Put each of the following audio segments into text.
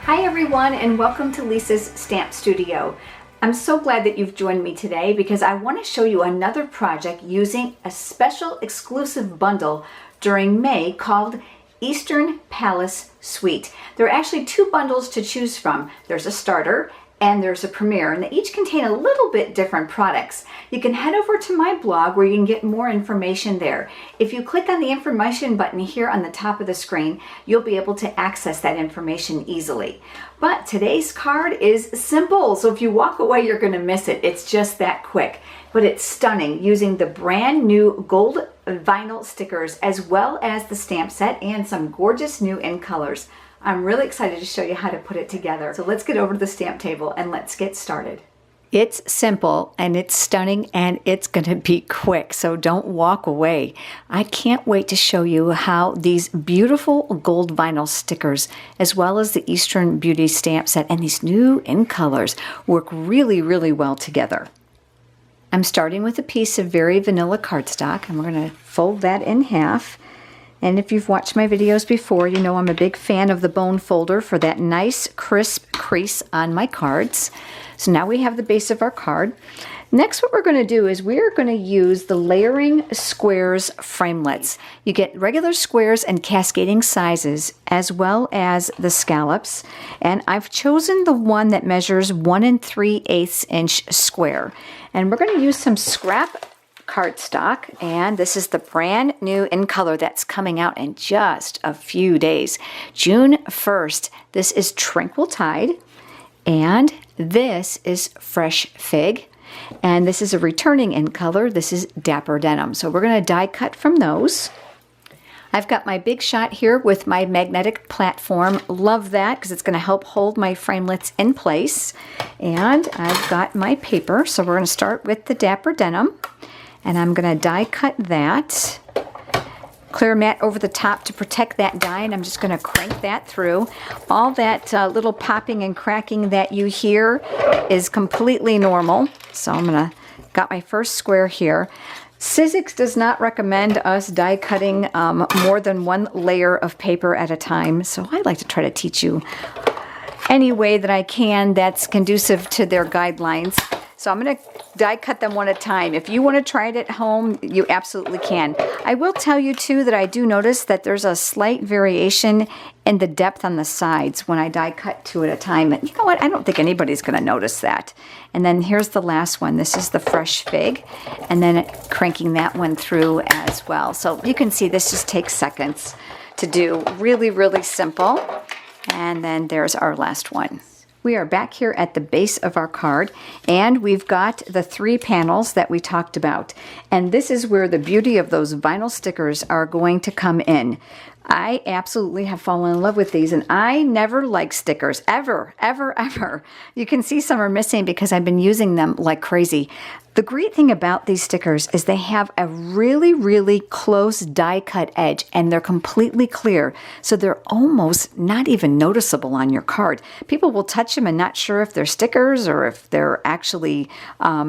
Hi everyone, and welcome to Lisa's Stamp Studio. I'm so glad that you've joined me today because I want to show you another project using a special exclusive bundle during May called Eastern Palace Suite. There are actually two bundles to choose from. There's a starter and there's a premiere, and they each contain a little bit different products. You can head over to my blog where you can get more information there. If you click on the information button here on the top of the screen, you'll be able to access that information easily. But today's card is simple, so if you walk away, you're gonna miss it. It's just that quick. But it's stunning using the brand new gold vinyl stickers as well as the stamp set and some gorgeous new in colors. I'm really excited to show you how to put it together. So let's get over to the stamp table and let's get started. It's simple and it's stunning and it's going to be quick, so don't walk away. I can't wait to show you how these beautiful gold vinyl stickers as well as the Eastern Beauty stamp set and these new in colors work really, really well together. I'm starting with a piece of very vanilla cardstock and we're going to fold that in half. And if you've watched my videos before, you know I'm a big fan of the bone folder for that nice crisp crease on my cards. So now we have the base of our card. Next, what we're going to do is we're going to use the layering squares framelets. You get regular squares and cascading sizes as well as the scallops. And I've chosen the one that measures 1 3/8 inch square. And we're going to use some scrap cardstock, and this is the brand new in color that's coming out in just a few days. June 1st. This is Tranquil Tide, and this is Fresh Fig, and this is a returning in color. This is Dapper Denim. So we're going to die cut from those. I've got my big shot here with my magnetic platform. Love that because it's going to help hold my framelets in place. And I've got my paper, so we're going to start with the Dapper Denim. And I'm going to die cut that. Clear mat over the top to protect that die, and I'm just going to crank that through. All that little popping and cracking that you hear is completely normal. So I'm going to got my first square here. Sizzix does not recommend us die cutting more than one layer of paper at a time. So I like to try to teach you any way that I can that's conducive to their guidelines. So I'm going to die cut them one at a time. If you want to try it at home, you absolutely can. I will tell you too that I do notice that there's a slight variation in the depth on the sides when I die cut two at a time. And you know what? I don't think anybody's going to notice that. And then here's the last one. This is the Fresh Fig. And then cranking that one through as well. So you can see this just takes seconds to do. Really, really simple. And then there's our last one. We are back here at the base of our card, and we've got the 3 panels that we talked about. And this is where the beauty of those vinyl stickers are going to come in. I absolutely have fallen in love with these, and I never like stickers, ever, ever, ever. You can see some are missing because I've been using them like crazy. The great thing about these stickers is they have a really, really close die cut edge, and they're completely clear, so they're almost not even noticeable on your card. People will touch them and not sure if they're stickers or if they're actually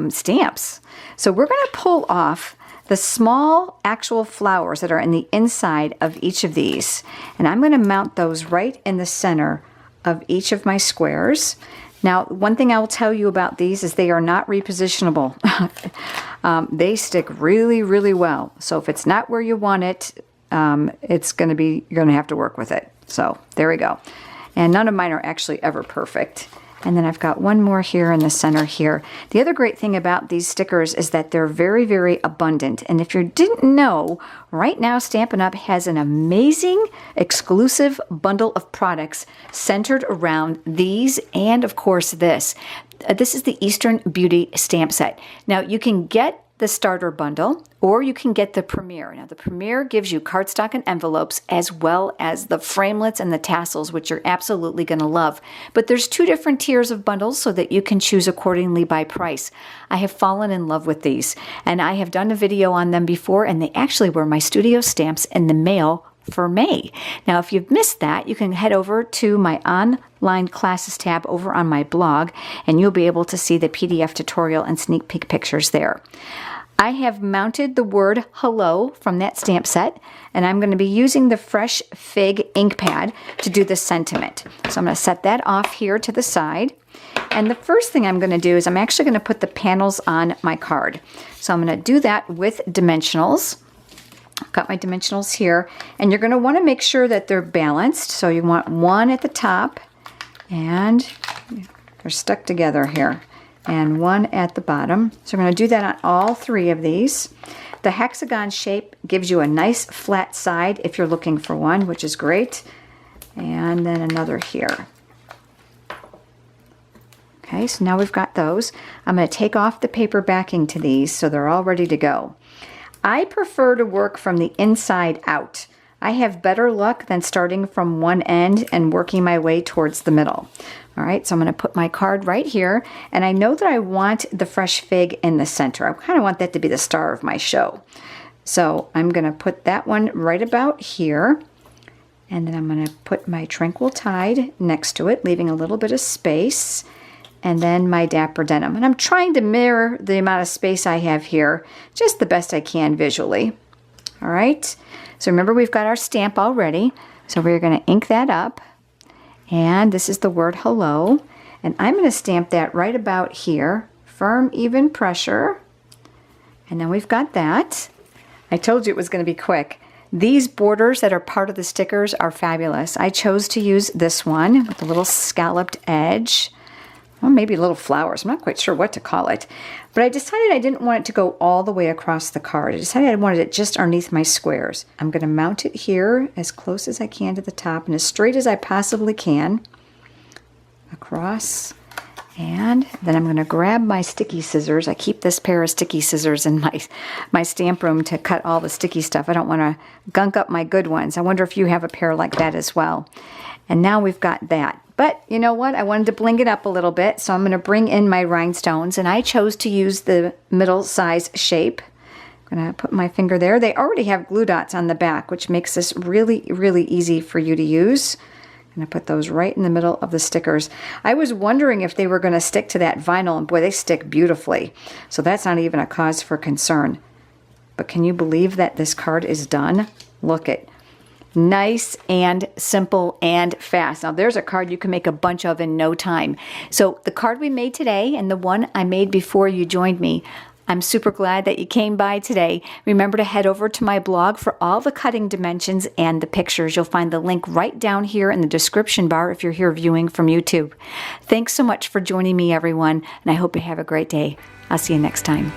stamps. So we're going to pull off the small actual flowers that are in the inside of each of these. And I'm going to mount those right in the center of each of my squares. Now, one thing I will tell you about these is they are not repositionable. They stick really, really well. So if it's not where you want it, it's going to be, you're going to have to work with it. So there we go. And none of mine are actually ever perfect. And then I've got one more here in the center here. The other great thing about these stickers is that they're very, very abundant. And if you didn't know, right now Stampin' Up! Has an amazing exclusive bundle of products centered around these and, of course, this. This is the Eastern Beauty stamp set. Now, you can get the starter bundle, or you can get the premiere. Now, the premiere gives you cardstock and envelopes as well as the framelets and the tassels, which you're absolutely going to love. But there's 2 different tiers of bundles so that you can choose accordingly by price. I have fallen in love with these, and I have done a video on them before, and they actually were my studio stamps in the mail for May. Now, if you've missed that, you can head over to my online classes tab over on my blog, and you'll be able to see the PDF tutorial and sneak peek pictures there. I have mounted the word hello from that stamp set, and I'm going to be using the Fresh Fig ink pad to do the sentiment. So I'm going to set that off here to the side. And the first thing I'm going to do is I'm actually going to put the panels on my card. So I'm going to do that with dimensionals. I've got my dimensionals here, and you're going to want to make sure that they're balanced. So you want one at the top, and they're stuck together here, and one at the bottom. So I'm going to do that on all three of these. The hexagon shape gives you a nice flat side if you're looking for one, which is great. And then another here. Okay, so now we've got those. I'm going to take off the paper backing to these so they're all ready to go. I prefer to work from the inside out. I have better luck than starting from one end and working my way towards the middle. All right, so I'm going to put my card right here, and I know that I want the Fresh Fig in the center. I kind of want that to be the star of my show. So I'm going to put that one right about here, and then I'm going to put my Tranquil Tide next to it, leaving a little bit of space, and then my Dapper Denim. And I'm trying to mirror the amount of space I have here, just the best I can visually. All right, so remember we've got our stamp already, so we're going to ink that up. And this is the word hello. And I'm going to stamp that right about here. Firm, even pressure. And then we've got that. I told you it was going to be quick. These borders that are part of the stickers are fabulous. I chose to use this one with a little scalloped edge. Well, maybe little flowers. I'm not quite sure what to call it. But I decided I didn't want it to go all the way across the card. I decided I wanted it just underneath my squares. I'm going to mount it here as close as I can to the top and as straight as I possibly can. Across. And then I'm going to grab my sticky scissors. I keep this pair of sticky scissors in my stamp room to cut all the sticky stuff. I don't want to gunk up my good ones. I wonder if you have a pair like that as well. And now we've got that. But you know what? I wanted to bling it up a little bit, so I'm going to bring in my rhinestones, and I chose to use the middle size shape. I'm going to put my finger there. They already have glue dots on the back, which makes this really, really easy for you to use. I'm going to put those right in the middle of the stickers. I was wondering if they were going to stick to that vinyl, and boy, they stick beautifully. So that's not even a cause for concern. But can you believe that this card is done? Look it. Nice and simple and fast. Now there's a card you can make a bunch of in no time. So the card we made today and the one I made before you joined me, I'm super glad that you came by today. Remember to head over to my blog for all the cutting dimensions and the pictures. You'll find the link right down here in the description bar if you're here viewing from YouTube. Thanks so much for joining me, everyone, and I hope you have a great day. I'll see you next time.